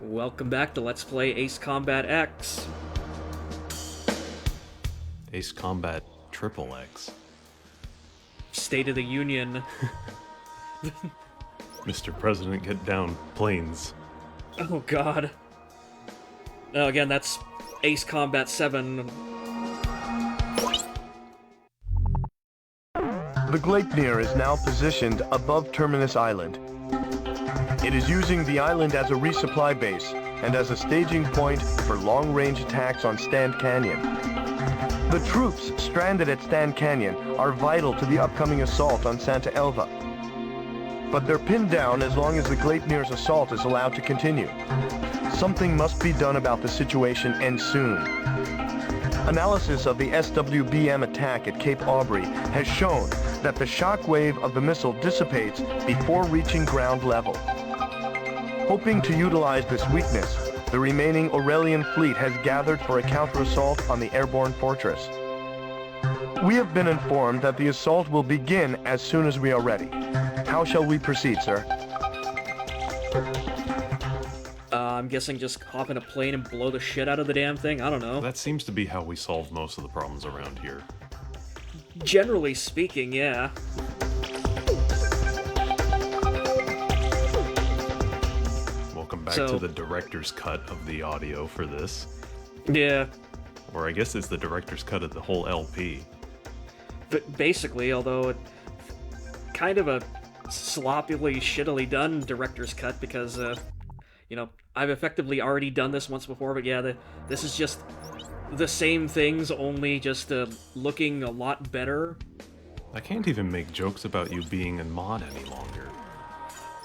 Welcome back to Let's Play Ace Combat X. Ace Combat Triple X. State of the Union. Mr. President, get down, planes. Oh god. No, again, that's Ace Combat 7. The Gleipnir is now positioned above Terminus Island. It is using the island as a resupply base and as a staging point for long-range attacks on Stand Canyon. The troops stranded at Stand Canyon are vital to the upcoming assault on Santa Elva. But they're pinned down as long as the Gleipnir's assault is allowed to continue. Something must be done about the situation, and soon. Analysis of the SWBM attack at Cape Aubrey has shown that the shock wave of the missile dissipates before reaching ground level. Hoping to utilize this weakness, the remaining Aurelian fleet has gathered for a counter-assault on the airborne fortress. We have been informed that the assault will begin as soon as we are ready. How shall we proceed, sir? I'm guessing just hop in a plane and blow the shit out of the damn thing? I don't know. That seems to be how we solve most of the problems around here. Generally speaking, yeah. Welcome back to the director's cut of the audio for this. Yeah. Or I guess it's the director's cut of the whole LP. But basically, although it kind of a sloppily, shittily done director's cut because, you know, I've effectively already done this once before, but yeah, this is just the same things, only just looking a lot better. I can't even make jokes about you being a mod any longer.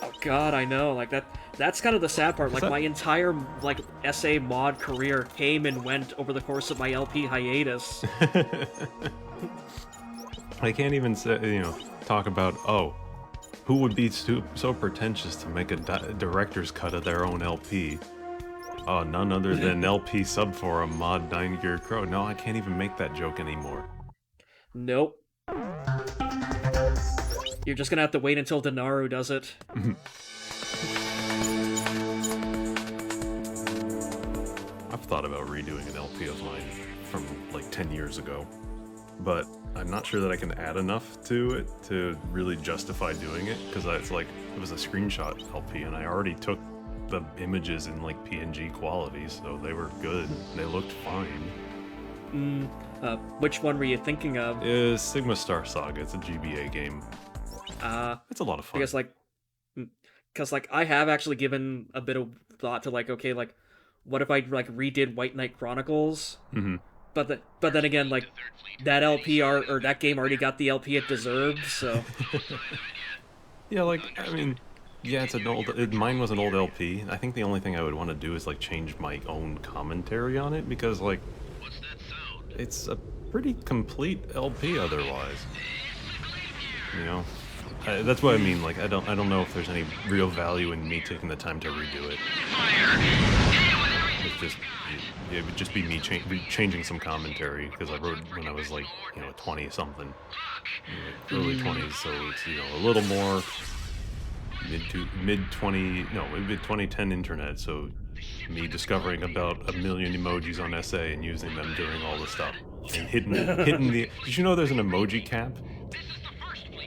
Oh god, I know, like that's kind of the sad part, like my entire, like, SA mod career came and went over the course of my LP hiatus. I can't even say, you know, talk about, oh, who would be so pretentious to make a director's cut of their own LP? Oh, none other than LP Subforum mod 9-Gear Crow. No, I can't even make that joke anymore. Nope. You're just gonna have to wait until Denaru does it. I've thought about redoing an LP of mine from like 10 years ago, but I'm not sure that I can add enough to it to really justify doing it, because it's like, it was a screenshot LP and I already took the images in like PNG quality, so they were good. They looked fine. Which one were you thinking of? Is Sigma Star Saga. It's a GBA game. It's a lot of fun. Because like I have actually given a bit of thought to like, okay, like what if I like redid White Knight Chronicles? Mm-hmm. But then again, like that LP or that game already got the LP it deserved, so. Yeah, like I mean, yeah, it's an old. Mine was an old LP. I think the only thing I would want to do is like change my own commentary on it, because like it's a pretty complete LP otherwise. You know, that's what I mean. Like I don't know if there's any real value in me taking the time to redo it. It's just it would just be me changing some commentary, because I wrote when I was like, you know, 20 something, early 20s, so it's, you know, a little more mid 2010 internet. So me discovering about 1 million emojis on SA and using them during all the stuff and hitting the. Did you know there's an emoji cap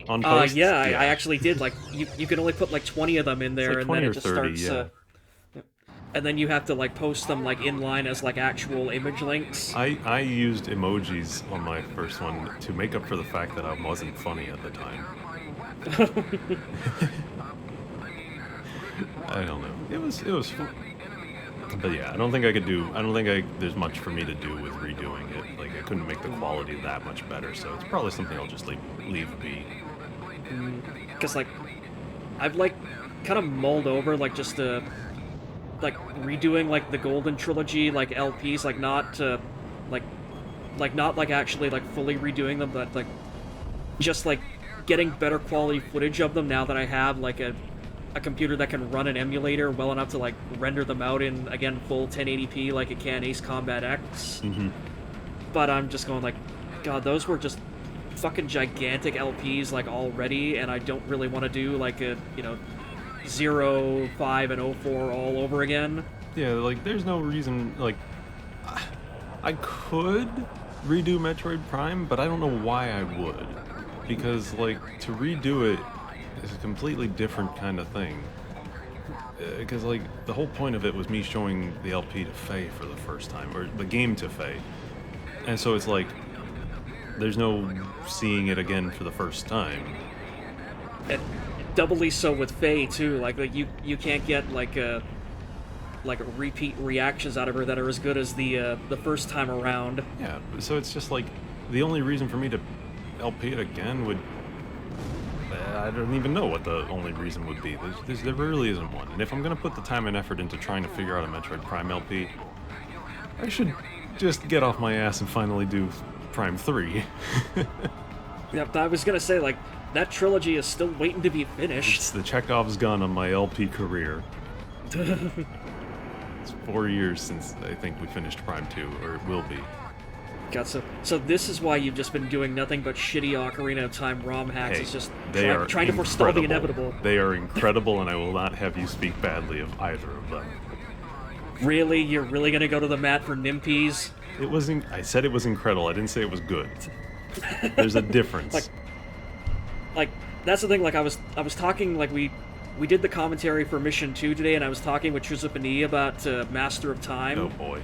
on posts? Yeah, I actually did. Like you can only put like 20 of them in there, like and then it just 30, starts. Yeah. And then you have to like post them like in line as like actual image links. I used emojis on my first one to make up for the fact that I wasn't funny at the time. I don't know. It was fun. But yeah, I don't think there's much for me to do with redoing it. Like I couldn't make the quality that much better, so it's probably something I'll just leave be. Because like I've like kind of mulled over like just like redoing like the Golden Trilogy like LPs, like not not like actually like fully redoing them, but like just like getting better quality footage of them now that I have like a computer that can run an emulator well enough to like render them out in, again, full 1080p like it can Ace Combat X. Mm-hmm. But I'm just going like, god, those were just fucking gigantic LPs like already, and I don't really want to do like a, you know, 0, 5, and 04 all over again. Yeah, like, there's no reason, like, I could redo Metroid Prime, but I don't know why I would. Because, like, to redo it is a completely different kind of thing. Because, like, the whole point of it was me showing the LP to Faye for the first time, or the game to Faye. And so it's like, there's no seeing it again for the first time. And doubly so with Faye too. Like you can't get like repeat reactions out of her that are as good as the first time around. Yeah, so it's just like, the only reason for me to LP it again would... I don't even know what the only reason would be. There really isn't one. And if I'm going to put the time and effort into trying to figure out a Metroid Prime LP, I should just get off my ass and finally do Prime 3. Yep, I was going to say, like, that trilogy is still waiting to be finished. It's the Chekhov's gun on my LP career. It's 4 years since I think we finished Prime 2, or it will be. God, so this is why you've just been doing nothing but shitty Ocarina of Time ROM hacks. Hey, it's just they are trying to forestall the inevitable. They are incredible, and I will not have you speak badly of either of them. Really? You're really gonna go to the mat for Nimpies? It wasn't. I said it was incredible. I didn't say it was good. There's a difference. like that's the thing. Like I was talking, like we did the commentary for Mission 2 today, and I was talking with Trizupani about Master of Time. Oh boy.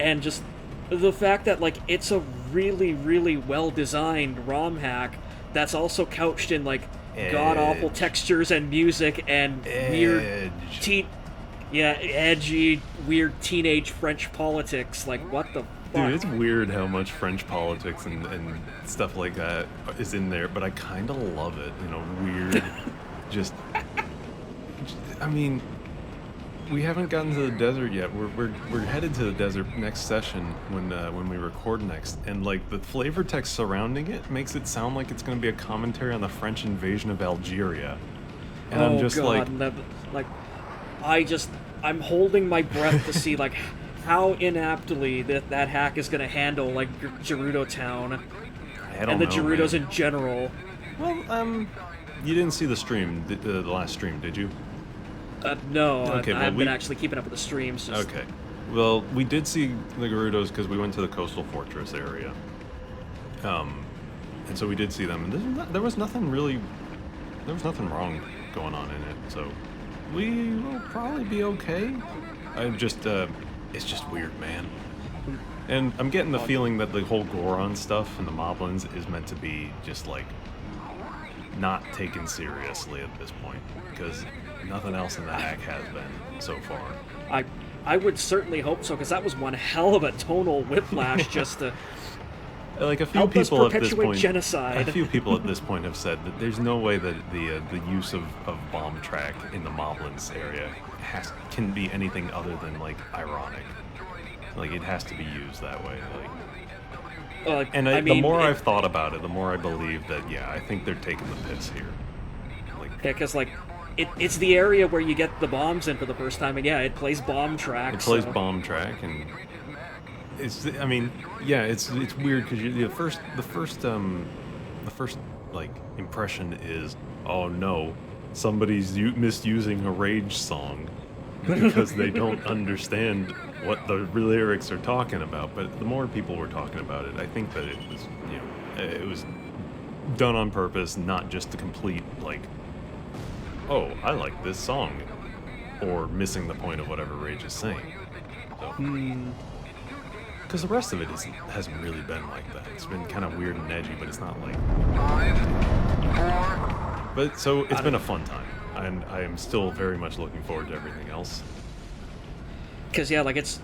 And just the fact that, like, it's a really, really well-designed ROM hack that's also couched in, like, god-awful textures and music and weird edgy, weird teenage French politics. Like, what the fuck? Dude, it's weird how much French politics and stuff like that is in there, but I kind of love it, you know, weird, I mean, we haven't gotten to the desert yet. We're headed to the desert next session when we record next, and like the flavor text surrounding it makes it sound like it's going to be a commentary on the French invasion of Algeria, and I'm just I'm holding my breath to see like how inaptly that hack is going to handle like Gerudo Town and the Gerudos in general. Well, you didn't see the stream, the last stream, did you? No, okay, I haven't been actually keeping up with the streams. Okay. Well, we did see the Gerudos because we went to the coastal fortress area. And so we did see them. And there was nothing wrong going on in it. So we will probably be okay. It's just weird, man. And I'm getting the feeling that the whole Goron stuff and the Moblins is meant to be just like not taken seriously at this point, because nothing else in the hack has been so far. I would certainly hope so, because that was one hell of a tonal whiplash just to like a few help us people at this perpetuate point. genocide. A few people at this point have said that there's no way that the use of bomb track in the Moblins area can be anything other than like ironic. Like it has to be used that way. Like, the more I've thought about it, the more I believe that I think they're taking the piss here. Like, yeah, because like it's the area where you get the bombs in for the first time, and it plays bomb track. It plays bomb track, and it's it's weird because the first like impression is, oh no, somebody's misusing a Rage song because they don't understand what the lyrics are talking about. But the more people were talking about it, I think that it was done on purpose, not just to complete like, oh, I like this song, or missing the point of whatever Rage is saying. Because the rest of it hasn't really been like that. It's been kind of weird and edgy, but it's not like... But so it's been a fun time, and I am still very much looking forward to everything else. Because like it's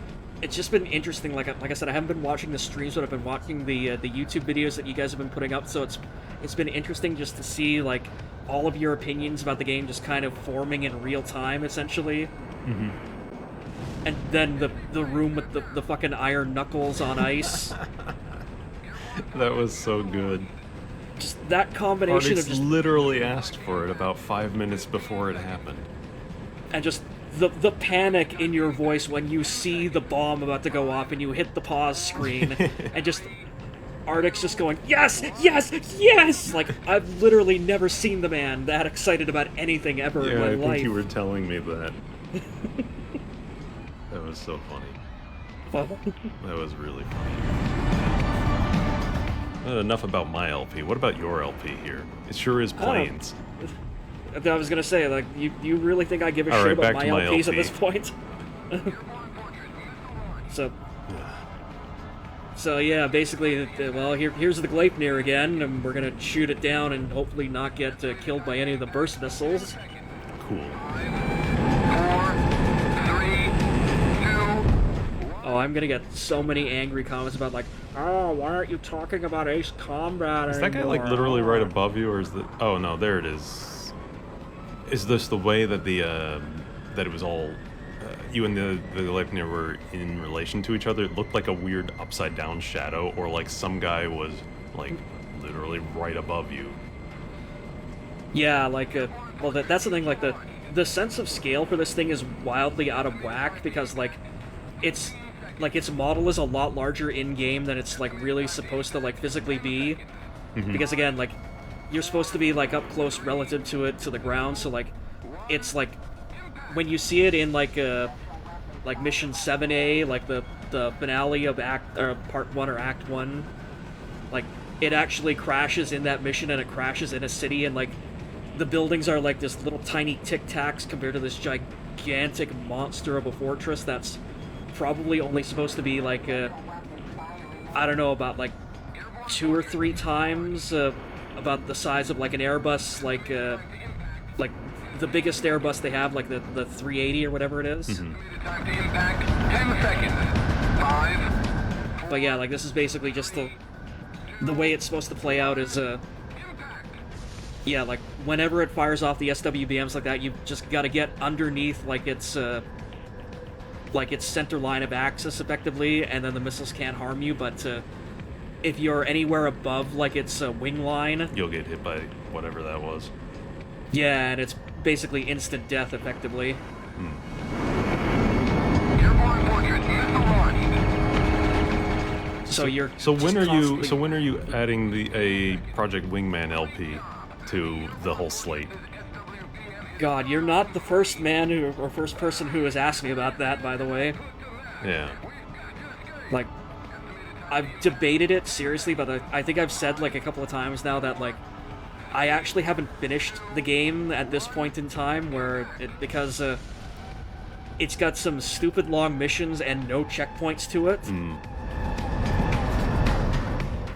just been interesting. Like I said, I haven't been watching the streams, but I've been watching the YouTube videos that you guys have been putting up. So it's been interesting just to see like all of your opinions about the game just kind of forming in real time, essentially. Mm-hmm. And then the room with the fucking iron knuckles on ice. That was so good. Just that combination Ardix of just literally asked for it about 5 minutes before it happened. And just the panic in your voice when you see the bomb about to go off and you hit the pause screen, and just Ardix just going, yes, yes, yes! Like, I've literally never seen the man that excited about anything ever in my life. I think you were telling me that. was so funny. Well, That was really funny. Enough about my LP. What about your LP here? It sure is planes. I was gonna say, like, you really think I give a All shit right, about back my to my LPs at LP. this point? So yeah, basically, well, here's the Gleipnir again, and we're gonna shoot it down and hopefully not get killed by any of the burst missiles. Cool. 4, 3, 2. Oh, I'm gonna get so many angry comments about like, oh, why aren't you talking about Ace Combat Is that guy anymore? like literally Oh. right above you, or is the? Oh no, there it is. Is this the way that the that it was all you and the Leipnir were in relation to each other? It looked like a weird upside down shadow, or like some guy was like literally right above you. Yeah, like, well, that's the thing, like, the sense of scale for this thing is wildly out of whack, because, like, its model is a lot larger in-game than it's, like, really supposed to, like, physically be. Because, again, like, you're supposed to be, like, up close relative to it, to the ground, so, like, it's, like, when you see it in, like Mission 7A, like, the finale of Part 1 or Act 1, like, it actually crashes in that mission, and it crashes in a city, and, like, the buildings are like this little tiny tic-tacs compared to this gigantic monster of a fortress that's probably only supposed to be like, I don't know, about like 2 or 3 times about the size of like an Airbus, like the biggest Airbus they have, like the 380 or whatever it is. Time to impact. 10 seconds. 5. But yeah, like this is basically just the way it's supposed to play out is yeah, like, whenever it fires off the SWBMs like that, you've just got to get underneath, like, its center line of axis, effectively, and then the missiles can't harm you, but, if you're anywhere above, like, its wing line... You'll get hit by whatever that was. Yeah, and it's basically instant death, effectively. Airborne fortress is the launch. So you're So when just are you? constantly- So when are you adding a Project Wingman LP to the whole slate? God, you're not the first man or first person who has asked me about that, by the way. Yeah. Like, I've debated it seriously, but I think I've said, like, a couple of times now that, like, I actually haven't finished the game at this point in time, because it's got some stupid long missions and no checkpoints to it.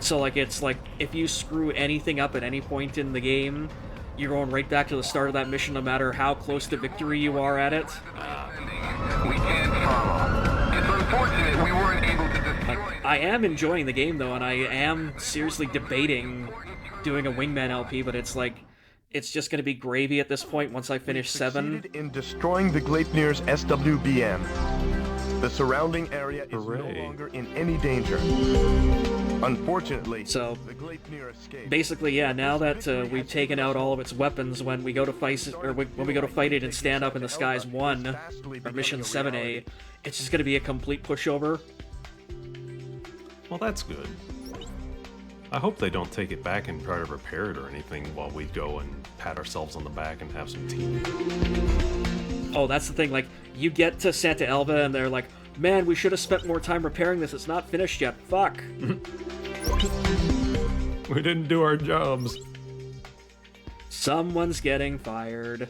So, like, it's like, if you screw anything up at any point in the game, you're going right back to the start of that mission, no matter how close to victory you are at it. We can't follow. It's unfortunate we weren't able to destroy. Like, I am enjoying the game, though, and I am seriously debating doing a Wingman LP, but it's like, it's just going to be gravy at this point once I finish 7. Succeeded in destroying the Gleipnir's SWBM. The surrounding area is Hooray. no longer in any danger. Unfortunately, So, the Gleipnir escaped. basically, yeah, now that we've taken out all of its weapons, when we go to fight it and stand up in the skies 1, or Mission 7A, it's just going to be a complete pushover. Well, that's good. I hope they don't take it back and try to repair it or anything while we go and pat ourselves on the back and have some tea. Oh, that's the thing, like, you get to Santa Elva and they're like, man, we should have spent more time repairing this, it's not finished yet, fuck. We didn't do our jobs. Someone's getting fired.